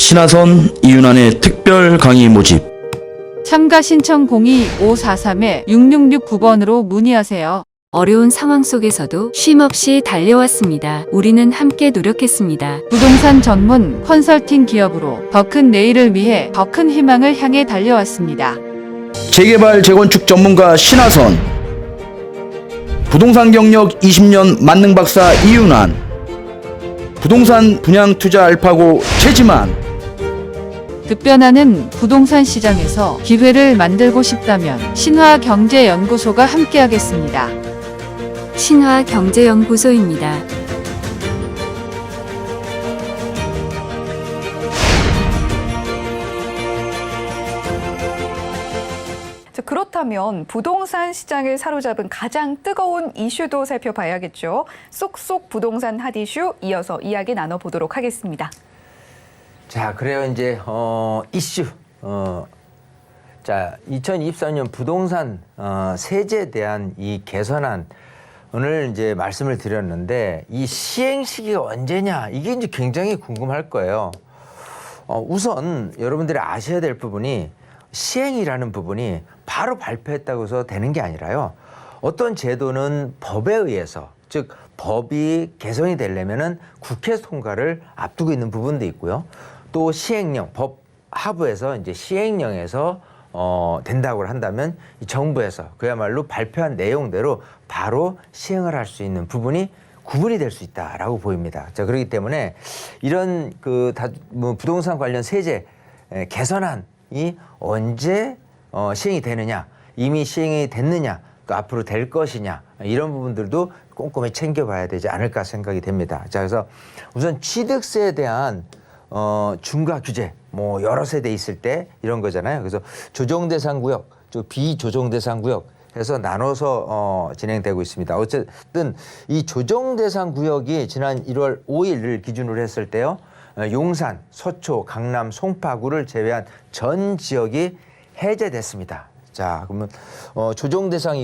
신하선 이윤환의 특별 강의 모집. 참가 신청 02-543-6669번으로 문의하세요. 어려운 상황 속에서도 쉼없이 달려왔습니다. 우리는 함께 노력했습니다. 부동산 전문 컨설팅 기업으로 더 큰 내일을 위해 더 큰 희망을 향해 달려왔습니다. 재개발 재건축 전문가 신하선, 부동산 경력 20년 만능 박사 이윤환, 부동산 분양 투자 알파고 최지만. 급변하는 부동산 시장에서 기회를 만들고 싶다면 신화경제연구소가 함께하겠습니다. 신화경제연구소입니다. 자, 그렇다면 부동산 시장을 사로잡은 가장 뜨거운 이슈도 살펴봐야겠죠. 쏙쏙 부동산 핫 이슈 이어서 이야기 나눠보도록 하겠습니다. 자, 그래요. 이제 이슈. 자, 2023년 부동산 세제에 대한 이 개선안 오늘 이제 말씀을 드렸는데 이 시행 시기가 언제냐 이게 이제 굉장히 궁금할 거예요. 우선 여러분들이 아셔야 될 부분이 시행이라는 부분이 바로 발표했다고 해서 되는 게 아니라요. 어떤 제도는 법에 의해서 즉 법이 개선이 되려면은 국회 통과를 앞두고 있는 부분도 있고요. 또 시행령, 법 하부에서 이제 시행령에서 된다고 한다면 이 정부에서 그야말로 발표한 내용대로 바로 시행을 할 수 있는 부분이 구분이 될 수 있다라고 보입니다. 자, 그렇기 때문에 이런 부동산 관련 세제 개선안이 언제 시행이 되느냐, 이미 시행이 됐느냐, 또 앞으로 될 것이냐 이런 부분들도 꼼꼼히 챙겨봐야 되지 않을까 생각이 됩니다. 자, 그래서 우선 취득세에 대한 중과 규제, 뭐 여러 세대 있을 때 이런 거잖아요. 그래서 조정 대상 구역, 비조정 대상 구역 해서 나눠서 진행되고 있습니다. 어쨌든 이 조정 대상 구역이 지난 1월 5일을 기준으로 했을 때요. 용산, 서초, 강남, 송파구를 제외한 전 지역이 해제됐습니다. 자, 그러면 조정 대상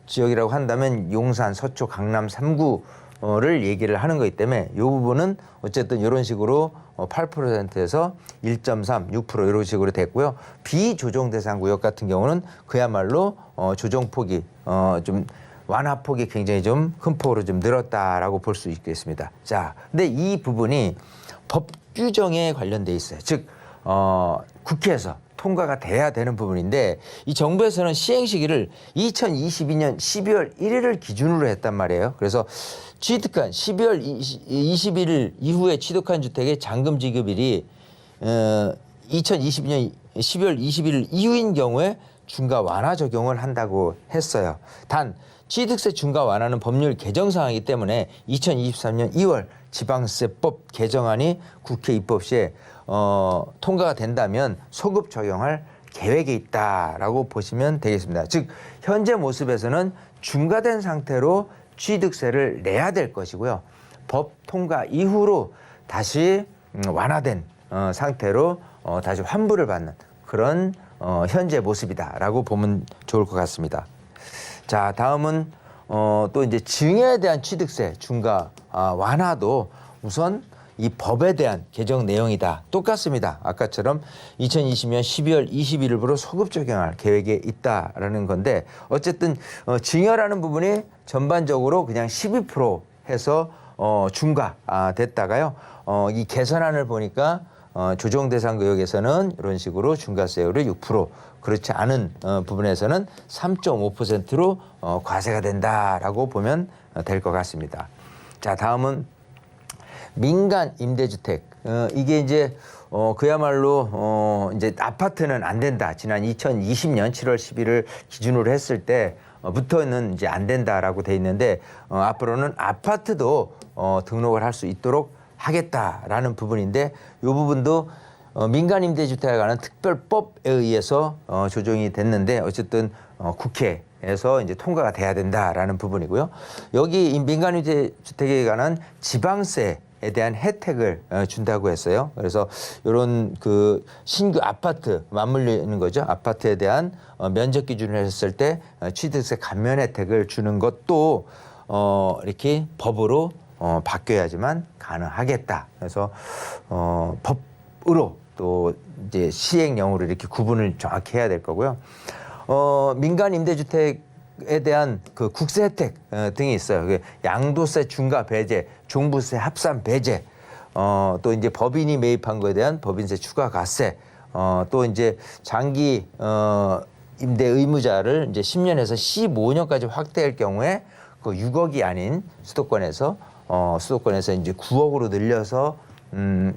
지역이라고 한다면 용산, 서초, 강남 3구를 얘기를 하는 거기 때문에 이 부분은 어쨌든 이런 식으로 8%에서 1.3, 6% 이런 식으로 됐고요. 비조정 대상 구역 같은 경우는 그야말로 조정폭이 좀 완화폭이 굉장히 좀 큰 폭으로 좀 늘었다라고 볼 수 있겠습니다. 자, 근데 이 부분이 법 규정에 관련돼 있어요. 즉 국회에서 통과가 돼야 되는 부분인데 이 정부에서는 시행 시기를 2022년 12월 1일을 기준으로 했단 말이에요. 그래서 취득한 12월 21일 이후에 취득한 주택의 잔금 지급일이 2022년 12월 21일 이후인 경우에 중과 완화 적용을 한다고 했어요. 단 취득세 중과 완화는 법률 개정 사항이기 때문에 2023년 2월 지방세법 개정안이 국회 입법 시에 통과가 된다면 소급 적용할 계획이 있다라고 보시면 되겠습니다. 즉 현재 모습에서는 중과된 상태로 취득세를 내야 될 것이고요. 법 통과 이후로 다시 완화된 상태로 다시 환불을 받는 그런 현재 모습이다라고 보면 좋을 것 같습니다. 자, 다음은 또 이제 증여에 대한 취득세 중과 완화도 우선 이 법에 대한 개정 내용이다. 똑같습니다. 아까처럼 2020년 12월 21일부로 소급 적용할 계획에 있다라는 건데 어쨌든 증여라는 부분이 전반적으로 그냥 12% 해서 중과 됐다가요. 이 개선안을 보니까 조정 대상 구역에서는 이런 식으로 중과세율을 6%, 그렇지 않은 부분에서는 3.5%로 과세가 된다라고 보면 될 것 같습니다. 자, 다음은 민간 임대주택. 이게 이제 그야말로 이제 아파트는 안 된다. 지난 2020년 7월 11일 기준으로 했을 때부터는 이제 안 된다라고 돼 있는데 앞으로는 아파트도 등록을 할 수 있도록 하겠다라는 부분인데 이 부분도 민간 임대주택에 관한 특별법에 의해서 조정이 됐는데 어쨌든 국회에서 이제 통과가 돼야 된다라는 부분이고요. 여기 민간 임대주택에 관한 지방세에 대한 혜택을 준다고 했어요. 그래서 이런 그 신규 아파트 맞물리는 거죠. 아파트에 대한 면적 기준을 했을 때 취득세 감면 혜택을 주는 것도 이렇게 법으로 바뀌어야지만 가능하겠다. 그래서 법 입으로 또 이제 시행령으로 이렇게 구분을 정확히 해야 될 거고요. 민간 임대주택에 대한 그 국세 혜택 등이 있어요. 그 양도세 중과 배제, 종부세 합산 배제, 또 이제 법인이 매입한 거에 대한 법인세 추가 과세, 또 이제 장기 임대 의무자를 이제 10년에서 15년까지 확대할 경우에 그 6억이 아닌 수도권에서 이제 9억으로 늘려서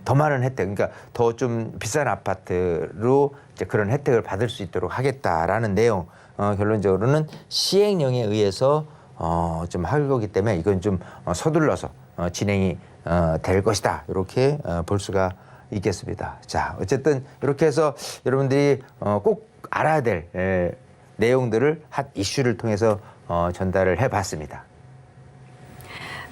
더 많은 혜택, 그러니까 더 좀 비싼 아파트로 이제 그런 혜택을 받을 수 있도록 하겠다라는 내용. 결론적으로는 시행령에 의해서 좀 할 거기 때문에 이건 좀 서둘러서 진행이 될 것이다. 이렇게 볼 수가 있겠습니다. 자, 어쨌든 이렇게 해서 여러분들이 꼭 알아야 될 내용들을 핫 이슈를 통해서 전달을 해봤습니다.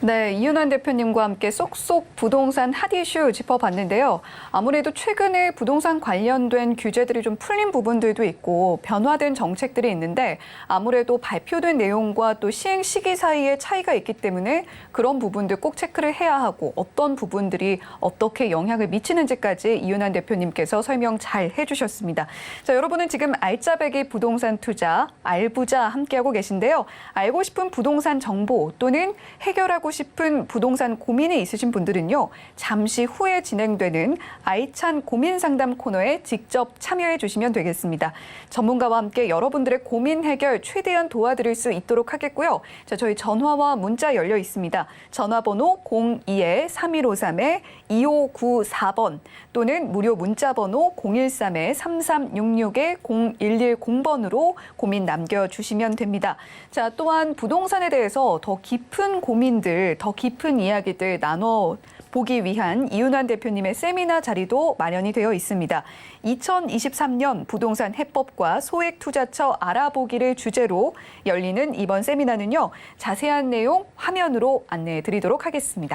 네, 이윤환 대표님과 함께 쏙쏙 부동산 핫 이슈 짚어봤는데요. 아무래도 최근에 부동산 관련된 규제들이 좀 풀린 부분들도 있고 변화된 정책들이 있는데 아무래도 발표된 내용과 또 시행 시기 사이에 차이가 있기 때문에 그런 부분들 꼭 체크를 해야 하고 어떤 부분들이 어떻게 영향을 미치는지까지 이윤환 대표님께서 설명 잘 해주셨습니다. 자, 여러분은 지금 알짜배기 부동산 투자 알부자 함께하고 계신데요. 알고 싶은 부동산 정보 또는 해결하고 싶은 부동산 고민이 있으신 분들은요. 잠시 후에 진행되는 알찬 고민 상담 코너에 직접 참여해 주시면 되겠습니다. 전문가와 함께 여러분들의 고민 해결 최대한 도와드릴 수 있도록 하겠고요. 자, 저희 전화와 문자 열려 있습니다. 전화번호 02-3153-2594번 또는 무료 문자번호 013-3366-0110번으로 고민 남겨주시면 됩니다. 자, 또한 부동산에 대해서 더 깊은 고민들, 더 깊은 이야기들 나눠보기 위한 이윤환 대표님의 세미나 자리도 마련이 되어 있습니다. 2023년 부동산 해법과 소액투자처 알아보기를 주제로 열리는 이번 세미나는요. 자세한 내용 화면으로 안내해 드리도록 하겠습니다.